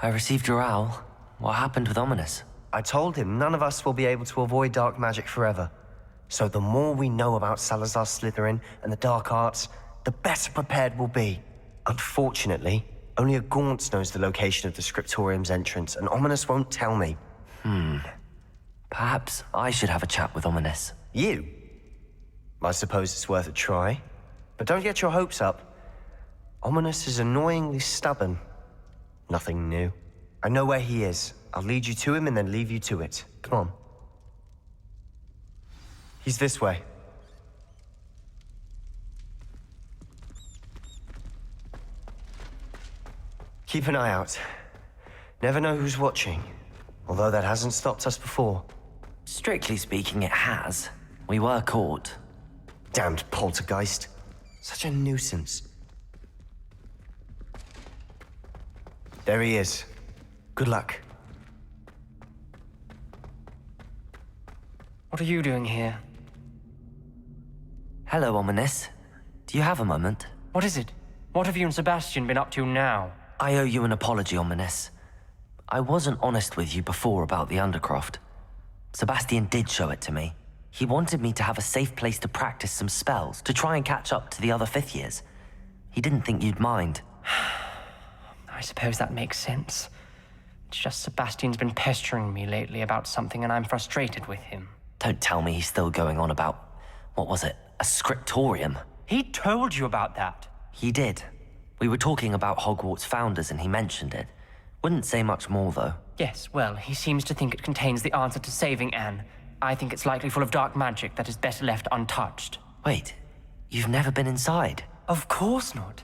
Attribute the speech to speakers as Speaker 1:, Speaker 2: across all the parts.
Speaker 1: I received your owl. What happened with Ominous?
Speaker 2: I told him none of us will be able to avoid dark magic forever. So the more we know about Salazar Slytherin and the dark arts, the better prepared we'll be. Unfortunately, only a Gaunt knows the location of the Scriptorium's entrance, and Ominous won't tell me.
Speaker 1: Perhaps I should have a chat with Ominous.
Speaker 2: You? I suppose it's worth a try. But don't get your hopes up. Ominous is annoyingly stubborn. Nothing new. I know where he is. I'll lead you to him and then leave you to it. Come on. He's this way. Keep an eye out. Never know who's watching. Although that hasn't stopped us before.
Speaker 1: Strictly speaking, it has. We were caught.
Speaker 2: Damned poltergeist. Such a nuisance. There he is. Good luck.
Speaker 3: What are you doing here?
Speaker 1: Hello, Ominous. Do you have a moment?
Speaker 3: What is it? What have you and Sebastian been up to now?
Speaker 1: I owe you an apology, Ominous. I wasn't honest with you before about the Undercroft. Sebastian did show it to me. He wanted me to have a safe place to practice some spells, to try and catch up to the other fifth years. He didn't think you'd mind.
Speaker 3: I suppose that makes sense. It's just Sebastian's been pestering me lately about something and I'm frustrated with him.
Speaker 1: Don't tell me he's still going on about, what was it, a scriptorium?
Speaker 3: He told you about that.
Speaker 1: He did. We were talking about Hogwarts founders and he mentioned it. Wouldn't say much more, though.
Speaker 3: Yes, well, he seems to think it contains the answer to saving Anne. I think it's likely full of dark magic that is better left untouched.
Speaker 1: Wait, you've never been inside?
Speaker 3: Of course not.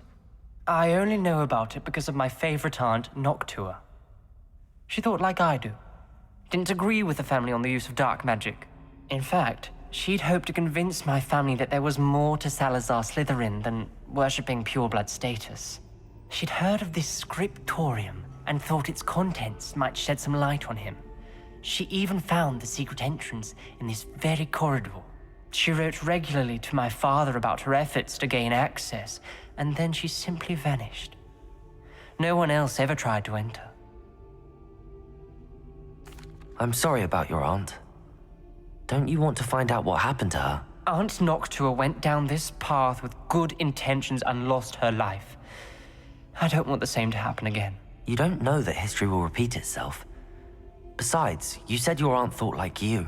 Speaker 3: I only know about it because of my favorite aunt, Noctua. She thought like I do. Didn't agree with the family on the use of dark magic. In fact, she'd hoped to convince my family that there was more to Salazar Slytherin than worshipping pureblood status. She'd heard of this scriptorium and thought its contents might shed some light on him. She even found the secret entrance in this very corridor. She wrote regularly to my father about her efforts to gain access, and then she simply vanished. No one else ever tried to enter.
Speaker 1: I'm sorry about your aunt. Don't you want to find out what happened to her?
Speaker 3: Aunt Noctua went down this path with good intentions and lost her life. I don't want the same to happen again.
Speaker 1: You don't know that history will repeat itself. Besides, you said your aunt thought like you.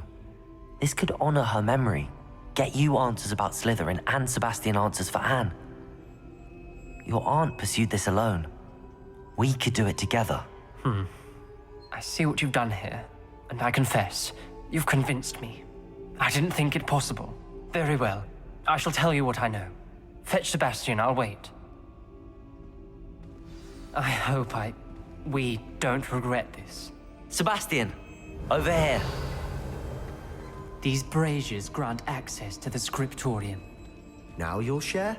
Speaker 1: This could honor her memory, get you answers about Slytherin and Sebastian answers for Anne. Your aunt pursued this alone. We could do it together.
Speaker 3: I see what you've done here, and I confess, you've convinced me. I didn't think it possible. Very well. I shall tell you what I know. Fetch Sebastian, I'll wait. I hope we don't regret this.
Speaker 1: Sebastian! Over here!
Speaker 3: These braziers grant access to the scriptorium.
Speaker 2: Now you'll share?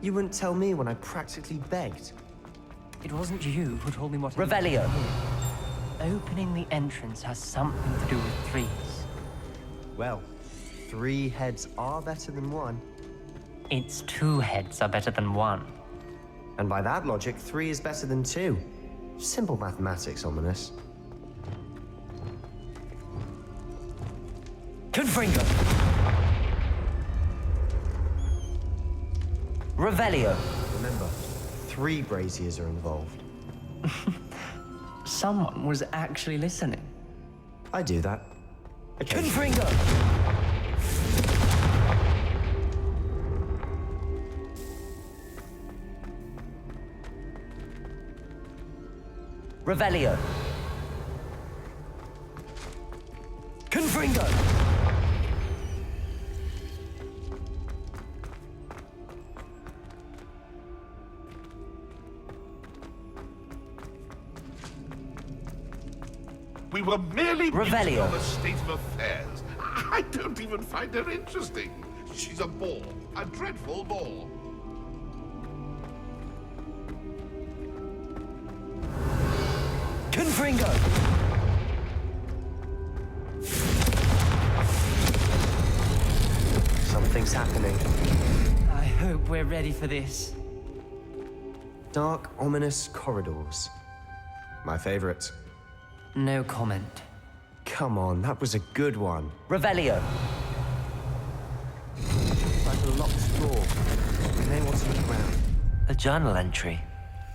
Speaker 2: You wouldn't tell me when I practically begged.
Speaker 3: It wasn't you who told me what I
Speaker 1: Revelio!
Speaker 3: needed to hear. Opening the entrance has something to do with threes.
Speaker 2: Well, 3 heads are better than 1.
Speaker 3: Its 2 heads are better than 1.
Speaker 2: And by that logic, 3 is better than 2. Simple mathematics, Ominous.
Speaker 1: Confringo! Revelio!
Speaker 2: Remember, 3 braziers are involved.
Speaker 3: Someone was actually listening.
Speaker 2: I do that. Occasionally.
Speaker 1: Confringo! Revelio! Confringo!
Speaker 4: We were merely
Speaker 1: Revelio.
Speaker 4: on the state of affairs. I don't even find her interesting. She's a bore, a dreadful bore.
Speaker 1: Confringo!
Speaker 2: Something's happening.
Speaker 3: I hope we're ready for this.
Speaker 2: Dark, ominous corridors. My favorite.
Speaker 3: No comment.
Speaker 2: Come on, that was a good one.
Speaker 1: Revelio.
Speaker 2: Like a locked door. You may want to look around.
Speaker 1: A journal entry.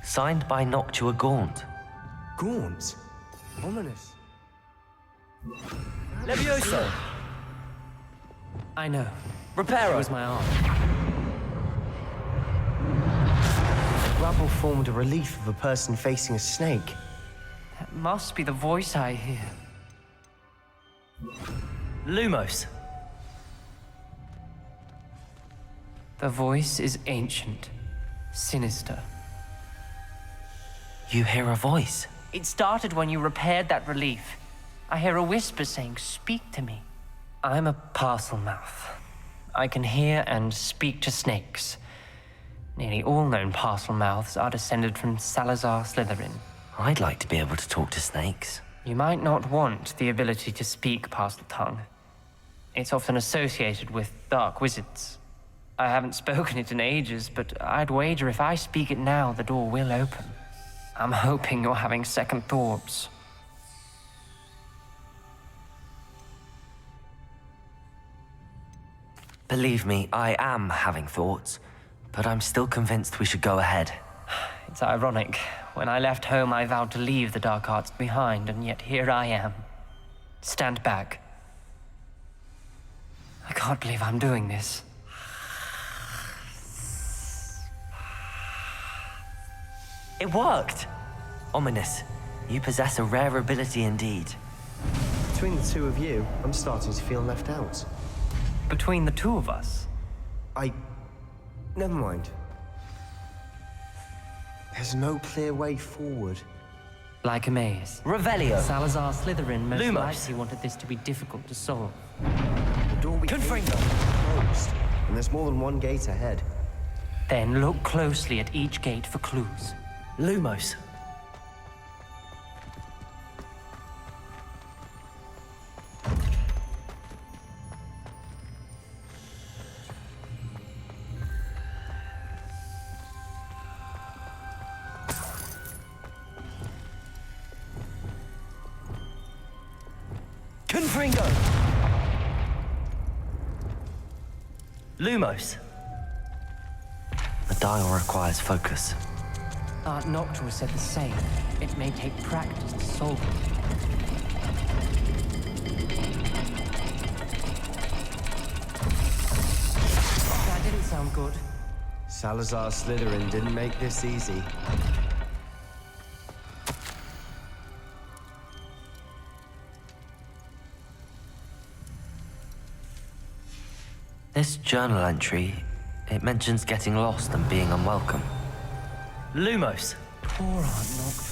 Speaker 1: Signed by Noctua Gaunt.
Speaker 2: Gaunt? Ominous.
Speaker 1: Levioso.
Speaker 3: I know.
Speaker 1: Reparo.
Speaker 3: It was my aunt.
Speaker 2: The rubble formed a relief of a person facing a snake.
Speaker 3: That must be the voice I hear.
Speaker 1: Lumos.
Speaker 3: The voice is ancient, sinister.
Speaker 1: You hear a voice.
Speaker 3: It started when you repaired that relief. I hear a whisper saying, "Speak to me." I'm a parcel mouth. I can hear and speak to snakes. Nearly all known parcel mouths are descended from Salazar Slytherin.
Speaker 1: I'd like to be able to talk to snakes.
Speaker 3: You might not want the ability to speak parcel tongue. It's often associated with dark wizards. I haven't spoken it in ages, but I'd wager if I speak it now, the door will open. I'm hoping you're having second thoughts.
Speaker 1: Believe me, I am having thoughts, but I'm still convinced we should go ahead.
Speaker 3: It's ironic. When I left home, I vowed to leave the dark arts behind, and yet here I am. Stand back. I can't believe I'm doing this.
Speaker 1: It worked! Ominous, you possess a rare ability indeed.
Speaker 2: Between the two of you, I'm starting to feel left out.
Speaker 3: Between the two of us,
Speaker 2: Never mind. There's no clear way forward.
Speaker 3: like a maze.
Speaker 1: Revelio.
Speaker 3: Salazar Slytherin most
Speaker 1: Lumos.
Speaker 3: likely wanted this to be difficult to solve.
Speaker 2: The door we came
Speaker 1: Confringo.
Speaker 2: through is closed, and there's more than one gate ahead.
Speaker 3: Then look closely at each gate for clues.
Speaker 1: Lumos. Confringo. Lumos. The dial requires focus.
Speaker 3: Aunt Noctua said the same. It may take practice to solve it. That didn't sound good.
Speaker 2: Salazar Slytherin didn't make this easy.
Speaker 1: This journal entry, it mentions getting lost and being unwelcome. Lumos.
Speaker 3: Poor Aunt Noctua.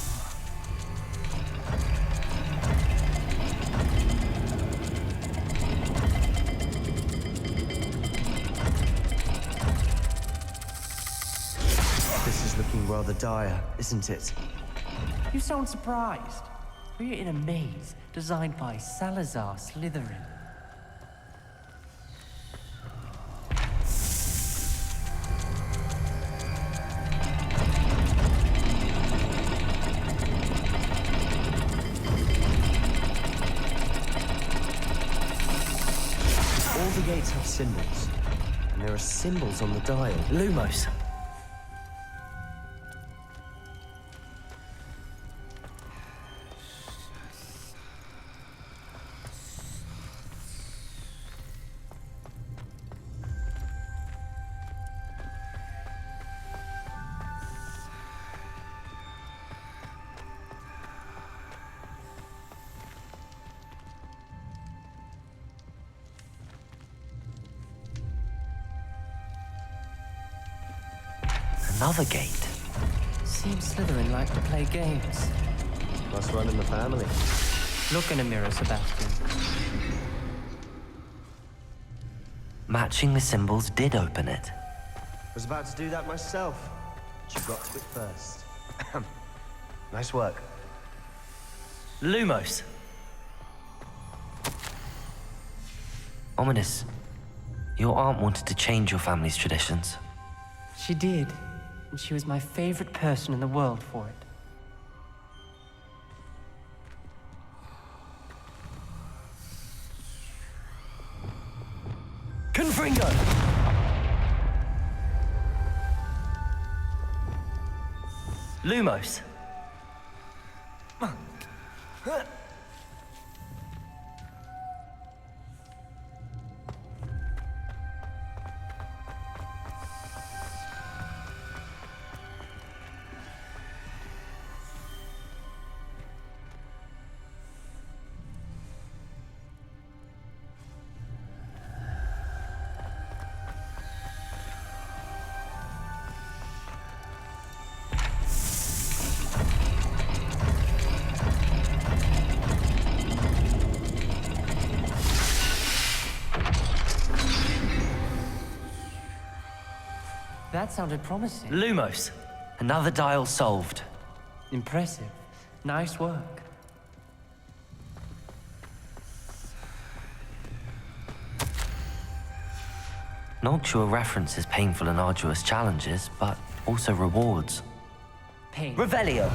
Speaker 2: This is looking rather dire, isn't it?
Speaker 3: You sound surprised. We're in a maze designed by Salazar Slytherin.
Speaker 2: All the gates have symbols, and there are symbols on the dial.
Speaker 1: Lumos. Another gate.
Speaker 3: Seems Slytherin like to play games.
Speaker 2: Must run in the family.
Speaker 3: Look in a mirror, Sebastian.
Speaker 1: Matching the symbols did open it.
Speaker 2: Was about to do that myself. But you got to it first. Nice work.
Speaker 1: Lumos. Ominous, your aunt wanted to change your family's traditions.
Speaker 3: She did, and she was my favorite person in the world for it.
Speaker 1: Lumos.
Speaker 3: That sounded promising.
Speaker 1: Lumos. Another dial solved.
Speaker 3: Impressive. Nice work.
Speaker 1: Noctua references painful and arduous challenges, but also rewards.
Speaker 3: Pain.
Speaker 1: Revelio.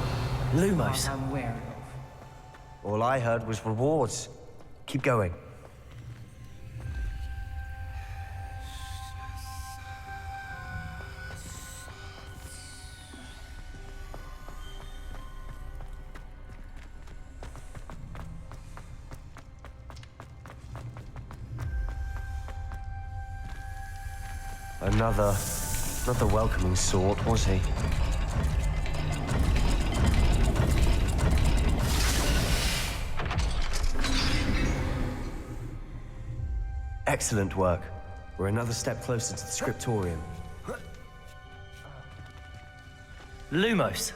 Speaker 1: Lumos.
Speaker 3: I'm wary of.
Speaker 2: All I heard was rewards. Keep going. Another welcoming sort, was he? Excellent work. We're another step closer to the scriptorium.
Speaker 1: Lumos.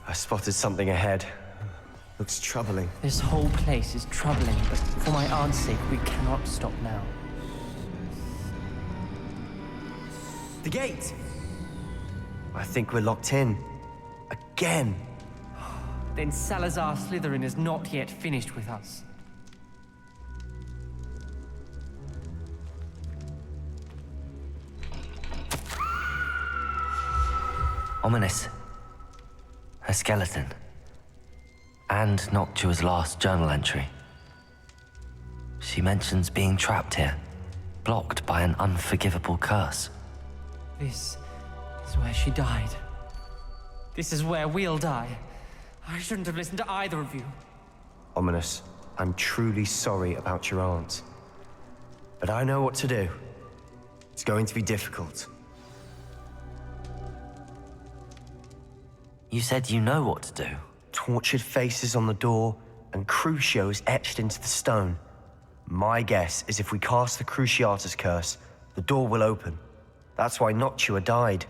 Speaker 2: I spotted something ahead. Looks troubling.
Speaker 3: This whole place is troubling, but for my aunt's sake, we cannot stop now.
Speaker 2: The gate! I think we're locked in. Again!
Speaker 3: Then Salazar Slytherin is not yet finished with us.
Speaker 1: Ominous. Her skeleton. And Noctua's last journal entry. She mentions being trapped here, blocked by an unforgivable curse.
Speaker 3: This is where she died. This is where we'll die. I shouldn't have listened to either of you.
Speaker 2: Ominous, I'm truly sorry about your aunt. But I know what to do. It's going to be difficult.
Speaker 1: You said you know what to do.
Speaker 2: Tortured faces on the door and Crucios etched into the stone. My guess is if we cast the Cruciatus curse, the door will open. That's why Noctua died.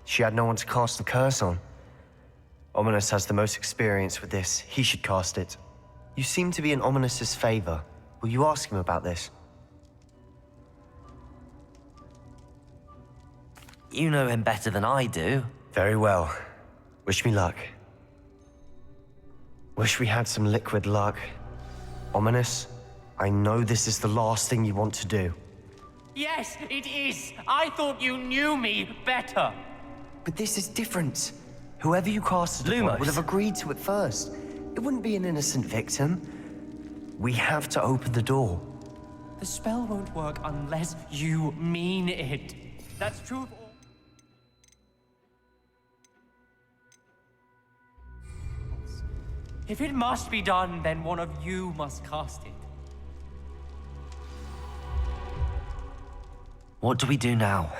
Speaker 2: She had no one to cast the curse on. Ominous has the most experience with this. He should cast it. You seem to be in Ominous's favor. Will you ask him about this?
Speaker 1: You know him better than I do.
Speaker 2: Very well. Wish me luck. Wish we had some liquid luck. Ominous, I know this is the last thing you want to do.
Speaker 3: Yes, it is! I thought you knew me better!
Speaker 2: But this is different. Whoever you casted it on
Speaker 1: Lumos.
Speaker 2: would have agreed to it first. It wouldn't be an innocent victim. We have to open the door.
Speaker 3: The spell won't work unless you mean it. That's true of all. If it must be done, then one of you must cast it.
Speaker 1: What do we do now?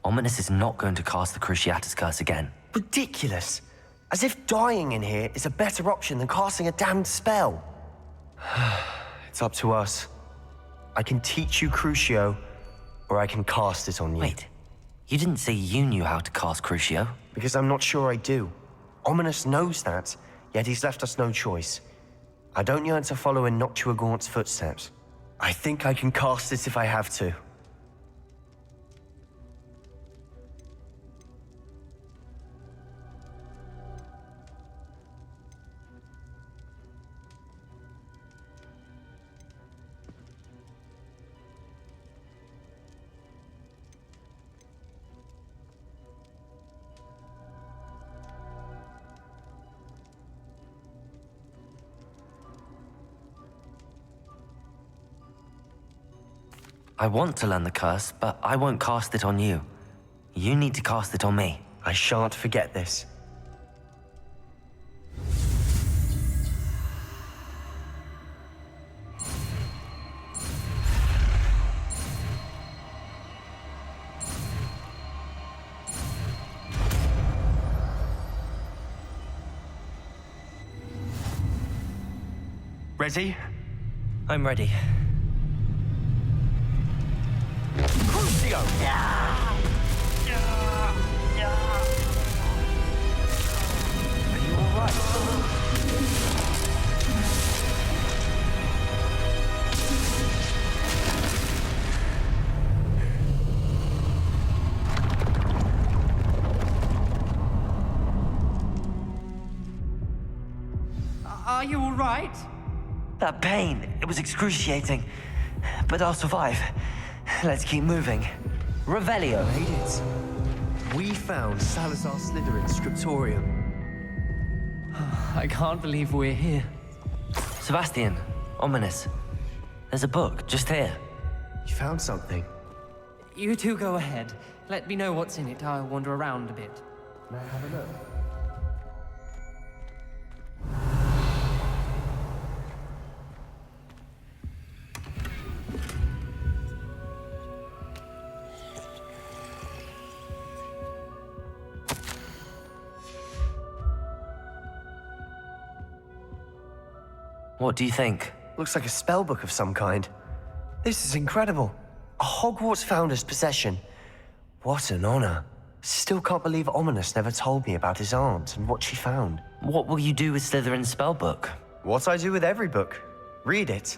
Speaker 1: Ominous is not going to cast the Cruciatus curse again.
Speaker 2: Ridiculous. As if dying in here is a better option than casting a damned spell. It's up to us. I can teach you Crucio, or I can cast it on you.
Speaker 1: Wait, you didn't say you knew how to cast Crucio?
Speaker 2: Because I'm not sure I do. Ominous knows that, yet he's left us no choice. I don't yearn to follow in Noctua Gaunt's footsteps. I think I can cast it if I have to.
Speaker 1: I want to learn the curse, but I won't cast it on you. You need to cast it on me.
Speaker 2: I shan't forget this.
Speaker 5: Ready?
Speaker 1: I'm ready.
Speaker 5: Crucio! Are you all right?
Speaker 3: Are you all right?
Speaker 1: That pain, it was excruciating. But I'll survive. Let's keep moving. Revelio.
Speaker 2: Made it. We found Salazar Slytherin's scriptorium.
Speaker 3: I can't believe we're here.
Speaker 1: Sebastian, ominous. There's a book just here.
Speaker 2: You found something.
Speaker 3: You two go ahead. Let me know what's in it. I'll wander around a bit.
Speaker 2: May I have a look?
Speaker 1: What do you think?
Speaker 2: Looks like a spellbook of some kind. This is incredible. A Hogwarts founder's possession. What an honor. Still can't believe Ominous never told me about his aunt and what she found.
Speaker 1: What will you do with Slytherin's spellbook?
Speaker 2: What I do with every book. Read it.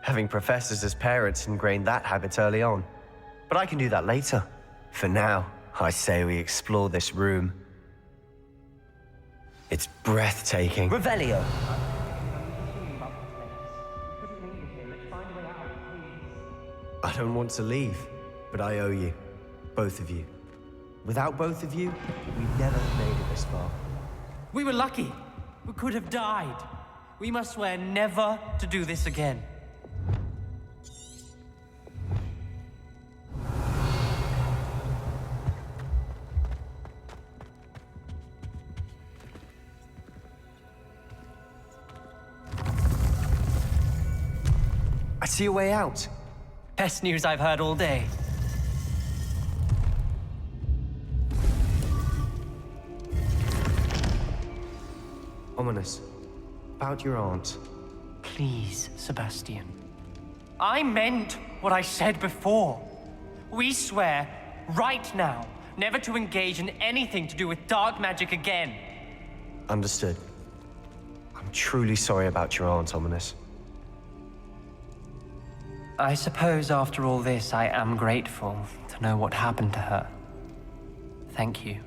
Speaker 2: Having professors as parents ingrained that habit early on. But I can do that later. For now, I say we explore this room. It's breathtaking.
Speaker 1: Revelio.
Speaker 2: I don't want to leave, but I owe you. Both of you. Without both of you, we'd never have made it this far.
Speaker 3: We were lucky. We could have died. We must swear never to do this again.
Speaker 2: I see a way out.
Speaker 3: Best news I've heard all day.
Speaker 2: Ominous. About your aunt.
Speaker 3: Please, Sebastian. I meant what I said before. We swear, right now, never to engage in anything to do with dark magic again.
Speaker 2: Understood. I'm truly sorry about your aunt, Ominous.
Speaker 3: I suppose after all this, I am grateful to know what happened to her. Thank you.